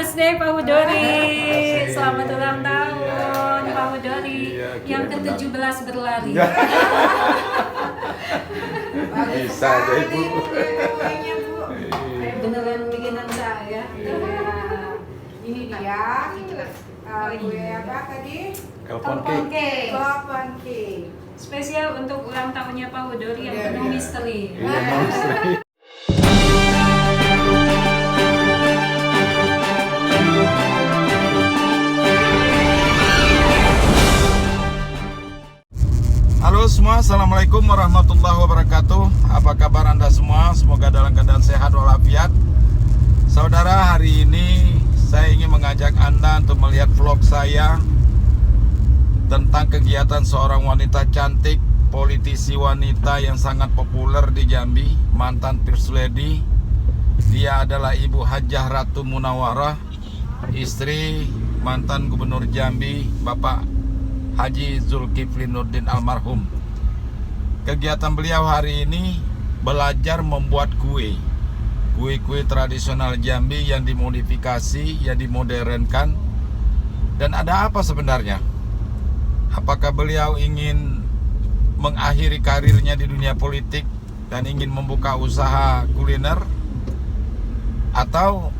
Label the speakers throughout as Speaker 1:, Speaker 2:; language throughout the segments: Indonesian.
Speaker 1: Namaste Pak Hudori. Selamat ulang tahun Pak Hudori. Yang ke-17 berlari.
Speaker 2: Bisa deh Bu.
Speaker 1: Beneran bikinan saya.
Speaker 3: Ini dia kue apa tadi?
Speaker 2: Telepon
Speaker 1: Telepon
Speaker 2: cake.
Speaker 1: cake.
Speaker 3: Telepon cake.
Speaker 1: Spesial untuk ulang tahunnya Pak Hudori yang
Speaker 3: Iya,
Speaker 1: penuh
Speaker 3: iya.
Speaker 1: misteri.
Speaker 2: Iya, monster. Halo semua, Assalamualaikum warahmatullahi wabarakatuh. Apa kabar Anda semua? Semoga dalam keadaan sehat walafiat. Saudara, hari ini saya ingin mengajak Anda untuk melihat vlog saya tentang kegiatan seorang wanita cantik, politisi wanita yang sangat populer di Jambi, mantan First Lady. Dia adalah Ibu Hajah Ratu Munawarah, istri mantan Gubernur Jambi, Bapak Haji Zulkifli Nurdin almarhum. Kegiatan beliau hari ini belajar membuat kue tradisional Jambi yang dimodifikasi, yang dimodernkan. Dan ada apa sebenarnya? Apakah beliau ingin mengakhiri karirnya di dunia politik dan ingin membuka usaha kuliner, atau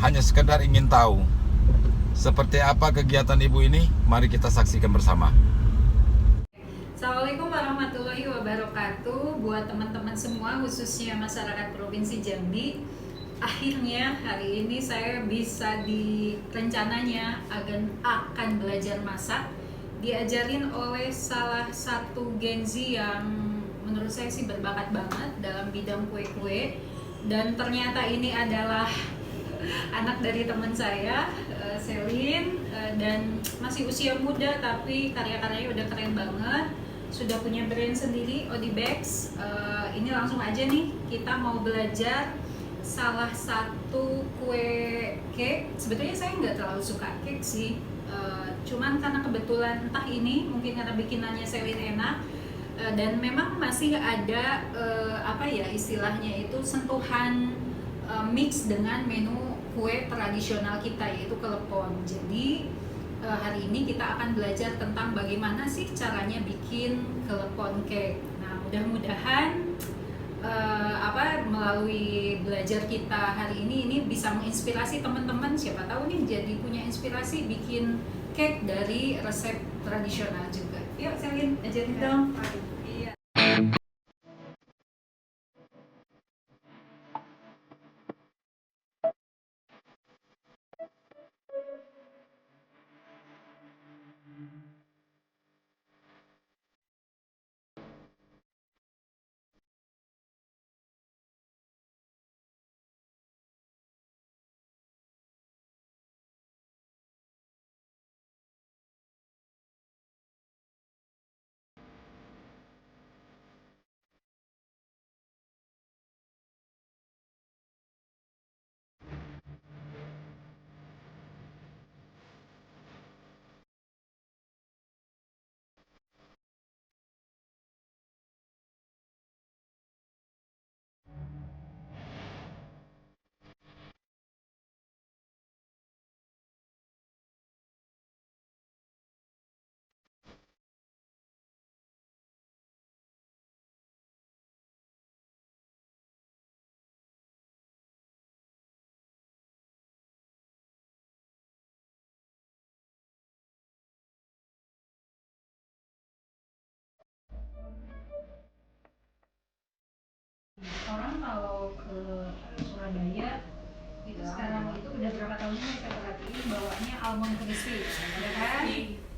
Speaker 2: hanya sekedar ingin tahu seperti apa kegiatan ibu ini? Mari kita saksikan bersama.
Speaker 1: Assalamualaikum warahmatullahi wabarakatuh. Buat teman-teman semua, khususnya masyarakat Provinsi Jambi, akhirnya hari ini saya bisa rencananya akan belajar masak, diajarin oleh salah satu Gen Z yang menurut saya sih berbakat banget dalam bidang kue-kue. Dan ternyata ini adalah anak dari teman saya, Selin, dan masih usia muda tapi karya-karyanya udah keren banget. Sudah punya brand sendiri, Odi Bags. Ini langsung aja nih, kita mau belajar salah satu kue cake. Sebetulnya saya nggak terlalu suka cake sih, cuman karena kebetulan entah ini mungkin karena bikinannya Selin enak, dan memang masih ada istilahnya itu sentuhan mix dengan menu kue tradisional kita, yaitu kelepon. Jadi hari ini kita akan belajar tentang bagaimana sih caranya bikin kelepon cake. Nah, mudah-mudahan melalui belajar kita hari ini bisa menginspirasi teman-teman. Siapa tahu nih jadi punya inspirasi bikin cake dari resep tradisional juga. Yuk, Selin, ajarin dong. Iya. Orang kalau ke Surabaya itu sekarang itu udah berapa tahun ini saya perhatiin bawanya almond crispy, ya kan?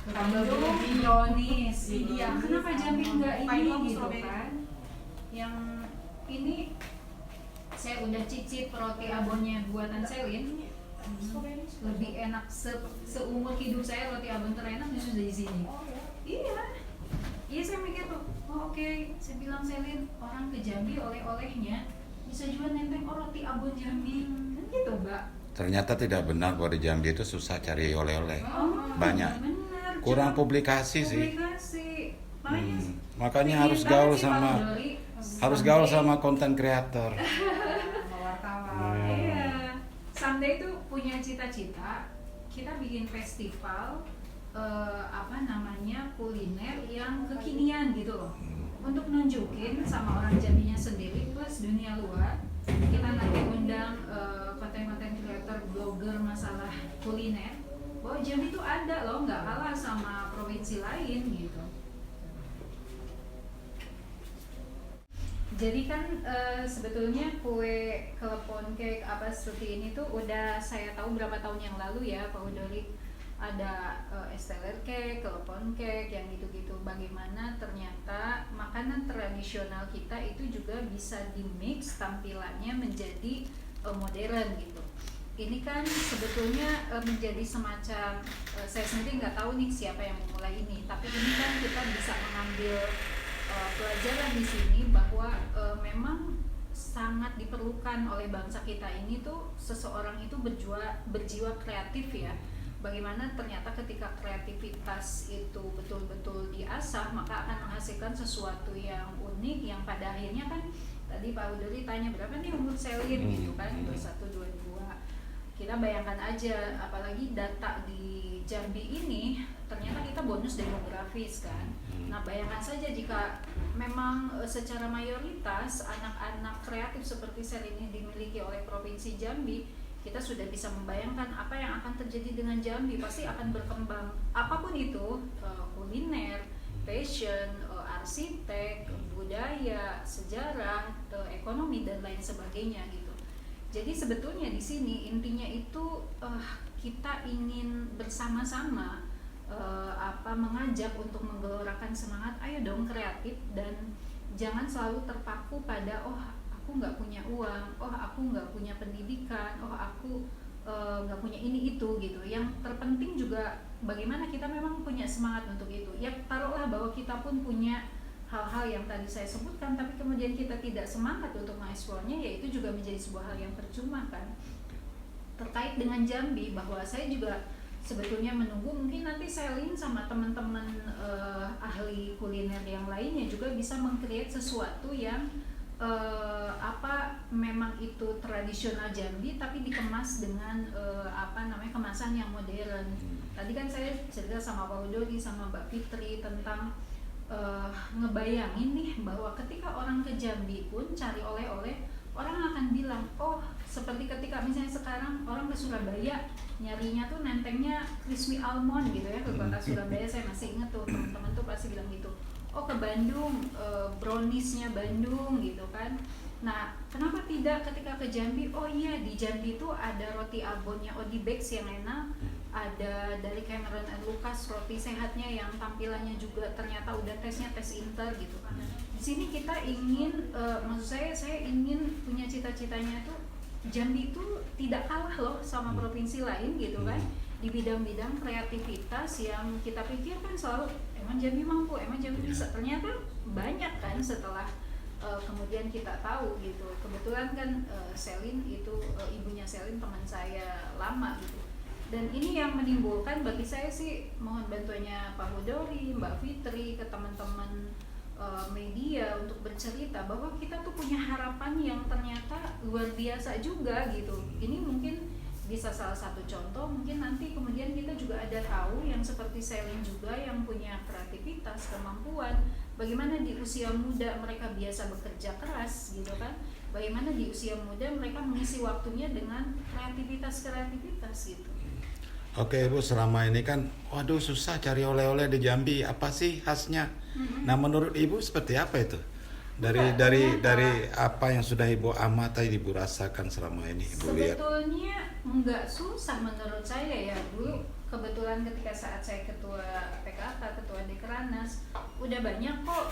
Speaker 1: Ke Bandung brownies. Iya. Kenapa Jambi enggak ini gitu kan? Yang ini saya udah cicip roti abonnya buatan Selin. Lebih enak seumur hidup saya, roti abon terenak justru dari sini. Iya. Iya, saya mikir tuh, oke. Saya bilang Selin, orang ke Jambi oleh-olehnya bisa juga nenteng roti abon Jambi, kan gitu, Mbak.
Speaker 2: Ternyata tidak benar bahwa di Jambi itu susah cari oleh-oleh.
Speaker 1: Benar.
Speaker 2: Banyak. Kurang publikasi sih. Makanya
Speaker 1: Pengen
Speaker 2: harus gaul
Speaker 1: banget sih
Speaker 2: sama
Speaker 1: Pak Dori.
Speaker 2: harus gaul sama konten kreator.
Speaker 3: Wartawan.
Speaker 1: Iya. Sampai Anda itu punya cita-cita kita bikin festival kuliner yang kekinian gitu loh, untuk nunjukin sama orang Jambinya sendiri plus dunia luar. Kita nanti undang konten-konten creator, blogger masalah kuliner, bahwa Jambi itu ada loh, nggak kalah sama provinsi lain gitu. Jadi kan sebetulnya kue kelepon cake apa seperti ini tuh udah saya tahu berapa tahun yang lalu ya Pak Udori. Ada esteller cake, kelepon cake, yang gitu-gitu. Bagaimana ternyata makanan tradisional kita itu juga bisa di-mix tampilannya menjadi modern gitu. Ini kan sebetulnya menjadi semacam, saya sendiri nggak tahu nih siapa yang memulai ini, tapi ini kan kita bisa mengambil pelajaran di sini bahwa memang sangat diperlukan oleh bangsa kita ini tuh seseorang itu berjiwa kreatif ya. Bagaimana ternyata ketika kreativitas itu betul-betul diasah, maka akan menghasilkan sesuatu yang unik, yang pada akhirnya kan tadi Pak Udori tanya berapa nih umur Selin gitu kan, 21, 22. Kita bayangkan aja, apalagi data di Jambi ini ternyata kita bonus demografis kan. Nah bayangkan saja jika memang secara mayoritas anak-anak kreatif seperti Selin ini dimiliki oleh Provinsi Jambi, kita sudah bisa membayangkan apa yang akan terjadi dengan Jambi. Pasti akan berkembang apapun itu, kuliner, fashion, arsitek, budaya, sejarah, ekonomi dan lain sebagainya gitu. Jadi sebetulnya di sini intinya itu kita ingin bersama-sama mengajak untuk menggelorakan semangat, ayo dong kreatif, dan jangan selalu terpaku pada aku nggak punya uang, aku nggak punya pendidikan, aku nggak punya ini itu gitu. Yang terpenting juga bagaimana kita memang punya semangat untuk itu. Ya taruhlah bahwa kita pun punya hal-hal yang tadi saya sebutkan, tapi kemudian kita tidak semangat untuk mengeksplornya, ya itu juga menjadi sebuah hal yang percuma kan. Terkait dengan Jambi, bahwa saya juga sebetulnya menunggu mungkin nanti Selin sama teman-teman ahli kuliner yang lainnya juga bisa meng-create sesuatu yang memang itu tradisional Jambi tapi dikemas dengan kemasan yang modern. Tadi kan saya cerita sama Pak Udori sama Mbak Fitri tentang ngebayangin nih bahwa ketika orang ke Jambi pun cari oleh-oleh, orang akan bilang, seperti ketika misalnya sekarang orang ke Surabaya nyarinya tuh nentengnya crispy almond gitu ya, ke kota Surabaya. Saya masih inget tuh teman-teman tuh pasti bilang gitu. Ke Bandung, browniesnya Bandung gitu kan. Nah, kenapa tidak ketika ke Jambi? Di Jambi tuh ada roti abonnya Odi Bakes yang enak, ada dari Cameron and Lucas roti sehatnya yang tampilannya juga ternyata udah tes Inter gitu kan. Di sini kita ingin, maksud saya ingin punya cita-citanya tuh Jambi itu tidak kalah loh sama provinsi lain gitu kan, di bidang-bidang kreativitas yang kita pikir kan selalu emang Jambi mampu, emang Jambi bisa. Ternyata banyak kan setelah kemudian kita tahu gitu. Kebetulan kan Selin itu ibunya Selin teman saya lama gitu. Dan ini yang menimbulkan bagi saya sih, mohon bantuannya Pak Udori, Mbak Fitri, ke teman-teman media untuk bercerita bahwa kita tuh punya harapan yang ternyata luar biasa juga gitu. Ini mungkin bisa salah satu contoh, mungkin nanti kemudian kita juga ada tahu yang seperti Selin juga yang punya kreativitas, kemampuan, bagaimana di usia muda mereka biasa bekerja keras gitu kan, bagaimana di usia muda mereka mengisi waktunya dengan kreativitas gitu.
Speaker 2: Oke Ibu, selama ini kan susah cari oleh-oleh di Jambi, apa sih khasnya? Nah menurut Ibu seperti apa itu? Dari apa yang sudah Ibu amati, Ibu rasakan selama ini, Ibu lihat?
Speaker 1: Sebetulnya nggak susah menurut saya ya. Dulu kebetulan ketika saat saya ketua PKK, ketua Dekeranas, udah banyak kok.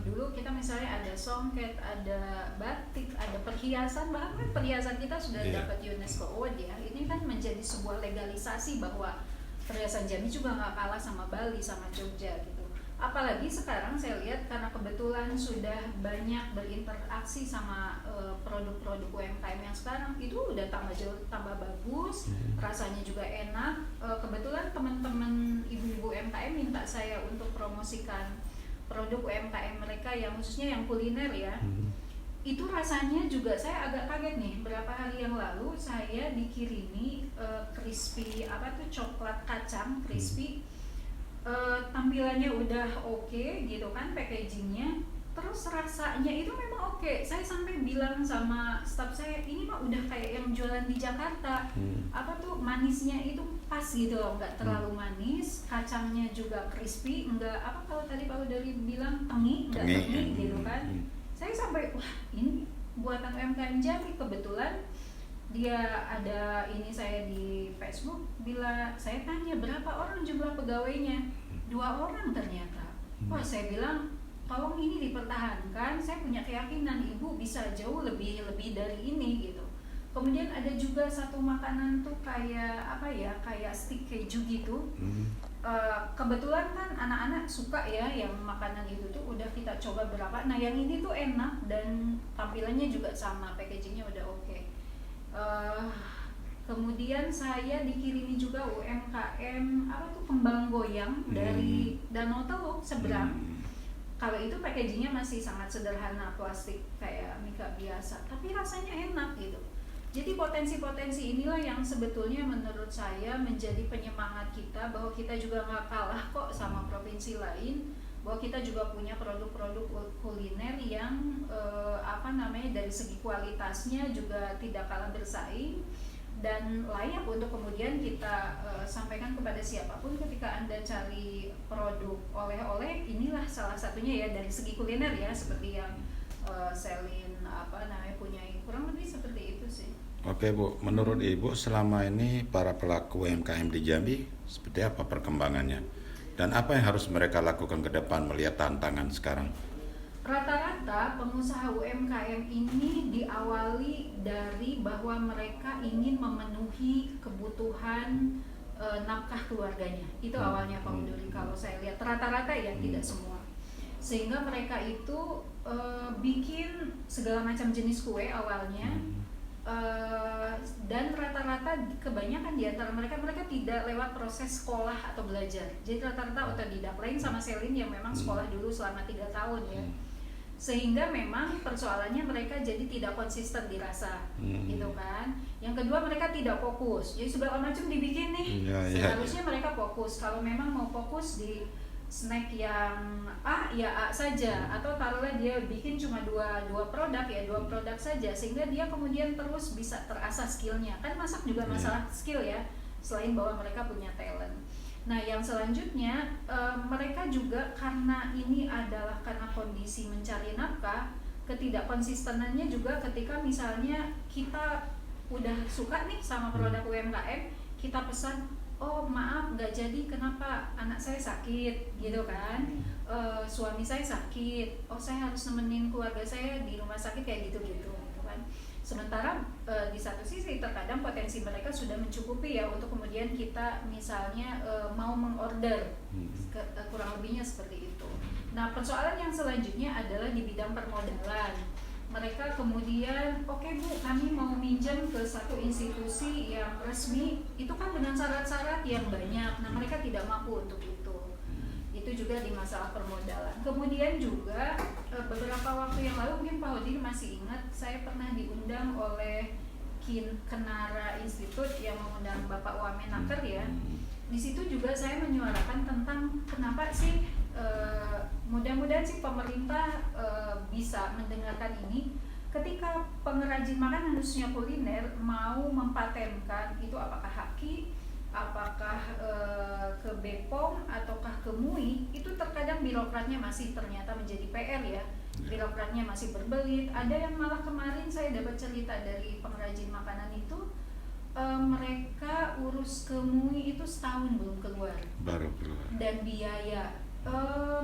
Speaker 1: Dulu kita misalnya ada songket, ada batik, ada perhiasan, bahkan perhiasan kita sudah dapat UNESCO Award ya. Ini kan menjadi sebuah legalisasi bahwa perhiasan Jambi juga nggak kalah sama Bali, sama Jogja gitu. Apalagi sekarang saya lihat karena kebetulan sudah banyak berinteraksi sama produk-produk UMKM yang sekarang itu udah tambah bagus, rasanya juga enak. Kebetulan teman-teman ibu-ibu UMKM minta saya untuk promosikan produk UMKM mereka yang khususnya yang kuliner ya. itu rasanya juga saya agak kaget nih. Berapa hari yang lalu saya dikirimi crispy apa tuh, coklat kacang crispy. Tampilannya udah oke gitu kan, packagingnya, terus rasanya itu memang oke. Saya sampai bilang sama staff saya, ini mah udah kayak yang jualan di Jakarta. Apa tuh, manisnya itu pas gitu loh, nggak terlalu manis, kacangnya juga crispy, nggak apa, kalau tadi Pak Udari bilang tengi, nggak tengi gitu kan. Saya sampai, wah ini buatan UMKM Jambi. Kebetulan dia ada ini, saya di Facebook bila saya tanya berapa orang jumlah pegawainya, 2 orang ternyata. Wah, saya bilang tolong ini dipertahankan, saya punya keyakinan ibu bisa jauh lebih dari ini gitu. Kemudian ada juga satu makanan tuh kayak apa ya, kayak stick keju gitu. Kebetulan kan anak-anak suka ya yang makanan itu tuh, udah kita coba berapa. Nah yang ini tuh enak dan tampilannya juga sama, packagingnya udah oke. Kemudian saya dikirimi juga UMKM apa tuh, kembang goyang dari Danau Teluk seberang. Kalau itu packagingnya masih sangat sederhana, plastik kayak mika biasa, tapi rasanya enak gitu. Jadi potensi-potensi inilah yang sebetulnya menurut saya menjadi penyemangat kita, bahwa kita juga nggak kalah kok sama provinsi lain, bahwa kita juga punya produk-produk kuliner yang dari segi kualitasnya juga tidak kalah bersaing dan layak untuk kemudian kita sampaikan kepada siapapun ketika Anda cari produk oleh-oleh. Inilah salah satunya ya, dari segi kuliner ya, seperti yang Selin punya, kurang lebih seperti itu sih.
Speaker 2: Oke Bu, menurut Ibu selama ini para pelaku UMKM di Jambi seperti apa perkembangannya? Dan apa yang harus mereka lakukan ke depan melihat tantangan sekarang?
Speaker 1: Rata-rata pengusaha UMKM ini diawali dari bahwa mereka ingin memenuhi kebutuhan nafkah keluarganya. Itu awalnya Pak Udari, kalau saya lihat rata-rata ya, tidak semua. Sehingga mereka itu bikin segala macam jenis kue awalnya. Dan rata-rata kebanyakan di antara mereka tidak lewat proses sekolah atau belajar. Jadi rata-rata otodidak, lain sama Selin yang memang sekolah dulu selama 3 tahun ya. Sehingga memang persoalannya mereka jadi tidak konsisten dirasa, gitu kan. Yang kedua, mereka tidak fokus. Jadi segala macam dibikin nih. Seharusnya mereka fokus. Kalau memang mau fokus di snack yang A ya A saja, atau taruhlah dia bikin cuma dua produk ya, 2 produk saja, sehingga dia kemudian terus bisa terasah skillnya. Kan masak juga masalah skill ya, selain bahwa mereka punya talent. Nah yang selanjutnya, mereka juga karena ini adalah karena kondisi mencari nafkah, ketidakkonsistenannya juga ketika misalnya kita udah suka nih sama produk UMKM, kita pesan, oh maaf nggak jadi, kenapa, anak saya sakit gitu kan, suami saya sakit, oh saya harus nemenin keluarga saya di rumah sakit, kayak gitu kan. Sementara di satu sisi terkadang potensi mereka sudah mencukupi ya untuk kemudian kita misalnya mau mengorder, kurang lebihnya seperti itu. Nah persoalan yang selanjutnya adalah di bidang permodalan. Mereka kemudian, oke Bu, kami mau minjam ke satu institusi yang resmi, itu kan dengan syarat-syarat yang banyak. Nah mereka tidak mampu untuk itu. Itu juga di masalah permodalan. Kemudian juga beberapa waktu yang lalu, mungkin Pak Hodi masih ingat, saya pernah diundang oleh Kenara Institute yang mengundang Bapak Wamenaker ya. Di situ juga saya menyuarakan tentang kenapa sih, mudah-mudahan sih pemerintah bisa mendengarkan ini. Ketika pengrajin makanan khususnya kuliner mau mempatenkan itu, apakah HAKI, apakah ke BPOM ataukah ke MUI, itu terkadang birokratnya masih ternyata menjadi PR ya. Birokratnya masih berbelit. Ada yang malah kemarin saya dapat cerita dari pengrajin makanan itu, mereka urus ke MUI itu setahun belum keluar.
Speaker 2: Baru keluar.
Speaker 1: Dan biaya,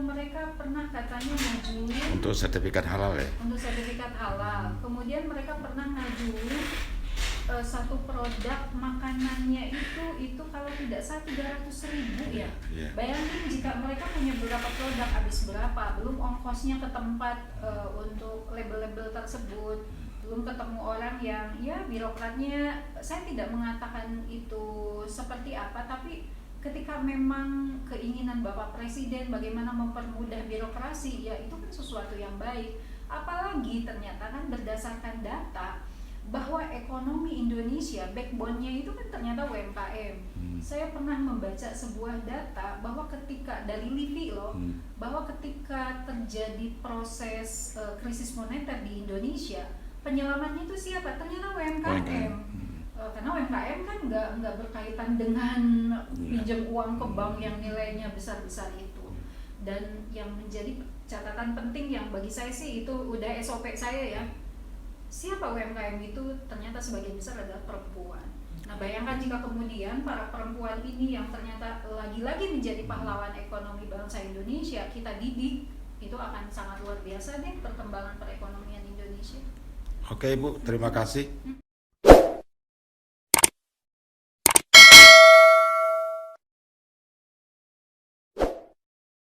Speaker 1: mereka pernah katanya ngajuin
Speaker 2: untuk sertifikat halal ya? Untuk
Speaker 1: sertifikat halal. Kemudian mereka pernah ngajuin satu produk makanannya itu kalau tidak salah 300.000 ya. Bayangin jika mereka punya beberapa produk, habis berapa, belum ongkosnya ke tempat untuk label-label tersebut, belum ketemu orang yang ya birokratnya. Saya tidak mengatakan itu seperti apa, tapi ketika memang keinginan Bapak Presiden bagaimana mempermudah birokrasi, ya itu kan sesuatu yang baik. Apalagi ternyata kan berdasarkan data bahwa ekonomi Indonesia backbone-nya itu kan ternyata UMKM. Saya pernah membaca sebuah data bahwa ketika dari LIVI loh, bahwa ketika terjadi proses krisis moneter di Indonesia, penyelamatnya itu siapa? Ternyata UMKM. Karena UMKM kan nggak berkaitan dengan pinjam uang ke bank yang nilainya besar-besar itu. Dan yang menjadi catatan penting yang bagi saya sih itu udah SOP saya ya. Siapa UMKM itu? Ternyata sebagian besar adalah perempuan. Nah, bayangkan jika kemudian para perempuan ini yang ternyata lagi-lagi menjadi pahlawan ekonomi bangsa Indonesia, kita didik, itu akan sangat luar biasa deh perkembangan perekonomian Indonesia.
Speaker 2: Oke Ibu, terima kasih.